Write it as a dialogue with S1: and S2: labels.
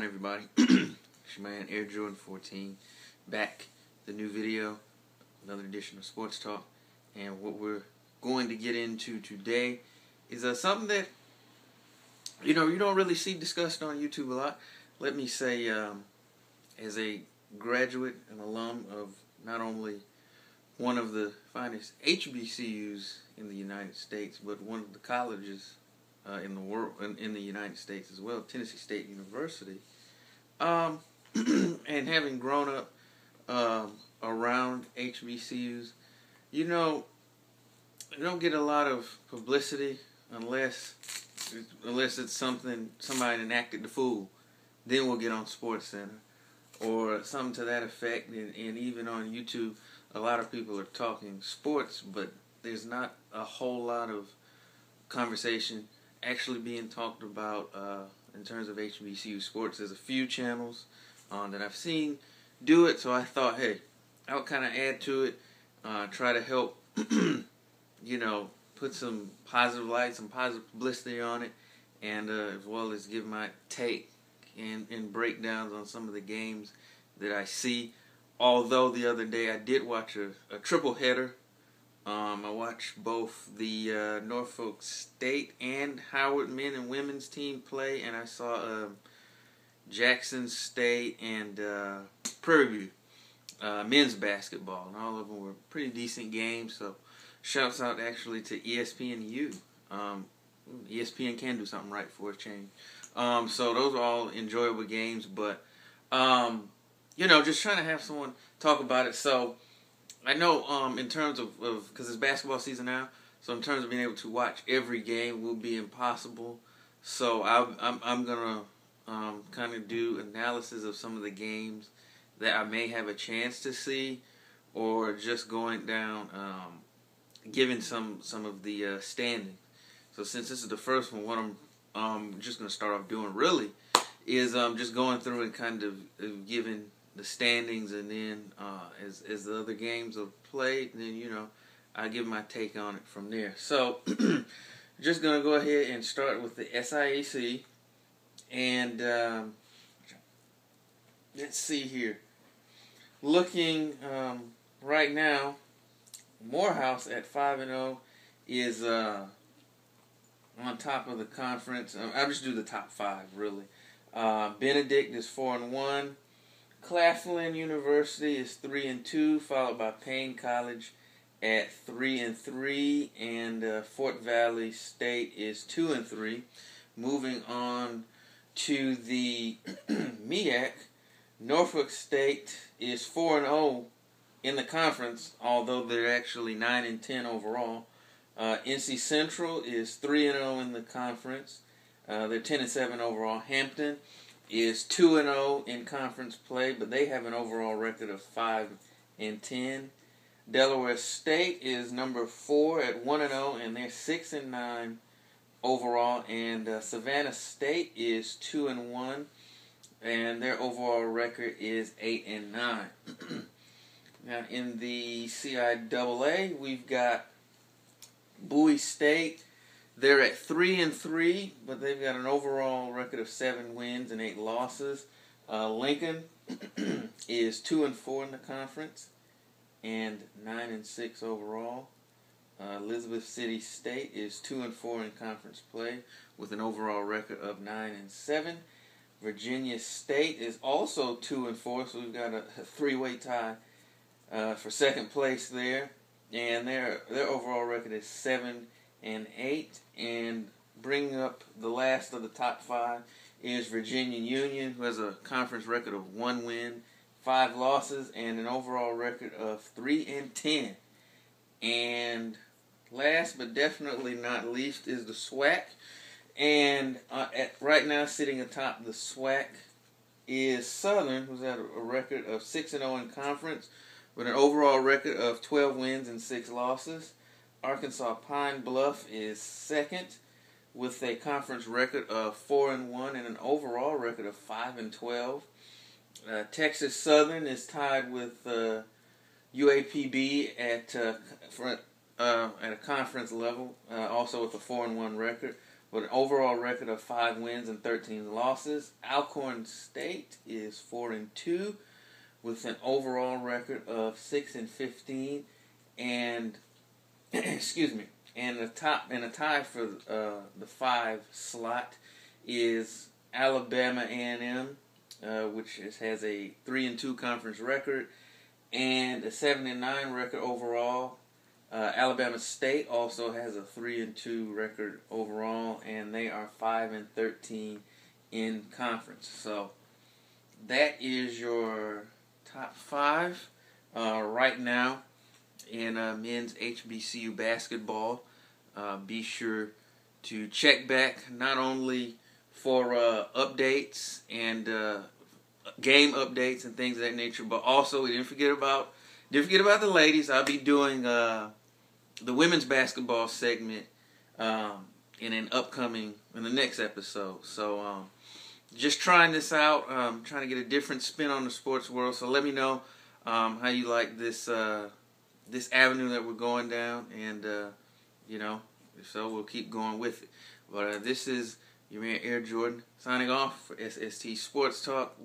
S1: on, everybody? It's your man Air Jordan 14 back, the new video, another edition of Sports Talk. And what we're going to get into today is something that you don't really see discussed on YouTube a lot. Let me say, as a graduate and alum of not only one of the finest HBCUs in the United States, but one of the colleges in the world, in the United States as well, Tennessee State University, and having grown up around HBCUs, you don't get a lot of publicity unless it's somebody enacted the fool. Then we'll get on SportsCenter or something to that effect, and even on YouTube, a lot of people are talking sports, but there's not a whole lot of conversation actually being talked about in terms of HBCU sports. There's a few channels that I've seen do it, so I thought, hey, I'll kind of add to it, try to help, put some positive light, some positive publicity on it, and as well as give my take and breakdowns on some of the games that I see. Although the other day I did watch a triple header. I watched both the Norfolk State and Howard men and women's team play, and I saw Jackson State and Prairie View men's basketball, and all of them were pretty decent games. So shouts out actually to ESPNU. ESPN can do something right for a change. So those are all enjoyable games, but just trying to have someone talk about it. So I know in terms of because it's basketball season now, so in terms of being able to watch every game will be impossible. So I'm gonna kind of do analysis of some of the games that I may have a chance to see, or just going down, giving some of the standings. So since this is the first one, what I'm just gonna start off doing really is just going through and kind of giving the standings, and then as the other games are played, then I give my take on it from there. So just gonna go ahead and start with the SIAC, and let's see here. Looking right now, Morehouse at 5-0 is on top of the conference. I'll just do the top five really. Benedict is 4-1. Claflin University is 3-2, followed by Payne College at 3-3, and Fort Valley State is 2-3. Moving on to the MEAC, Norfolk State is 4-0 in the conference, although they're actually 9-10 overall. NC Central is 3-0 in the conference. They're 10-7 overall. Hampton is 2-0 in conference play, but they have an overall record of 5-10. Delaware State is number 4 at 1-0, and they're 6-9 overall. And Savannah State is 2-1, and their overall record is 8-9. Now in the CIAA, we've got Bowie State. They're at 3-3, but they've got an overall record of 7 wins and 8 losses. Lincoln is 2-4 in the conference and 9-6 overall. Elizabeth City State is 2-4 in conference play with an overall record of 9-7. Virginia State is also 2-4, so we've got a 3-way tie for second place there, and their overall record is 7-8. And bringing up the last of the top 5 is Virginia Union, who has a conference record of 1 win, 5 losses, and an overall record of 3-10. And last but definitely not least is the SWAC. And right now sitting atop the SWAC is Southern, who's at a record of 6-0 in conference with an overall record of 12 wins and 6 losses. Arkansas Pine Bluff is second with a conference record of 4-1 and an overall record of 5-12. Texas Southern is tied with UAPB at a conference level, also with a 4-1 record, with an overall record of 5 wins and 13 losses. Alcorn State is 4-2 with an overall record of 6-15, and excuse me, and a tie for the 5 slot is Alabama A&M, which has a 3-2 conference record and a 7-9 record overall. Alabama State also has a 3-2 record overall, and they are 5-13 in conference. So that is your top 5 right now in men's HBCU basketball. Be sure to check back not only for updates and game updates and things of that nature, but also we didn't forget about the ladies. I'll be doing the women's basketball segment in the next episode. So just trying this out, trying to get a different spin on the sports world. So let me know how you like this avenue that we're going down, and if so, we'll keep going with it. But this is your man Air Jordan signing off for SST Sports Talk.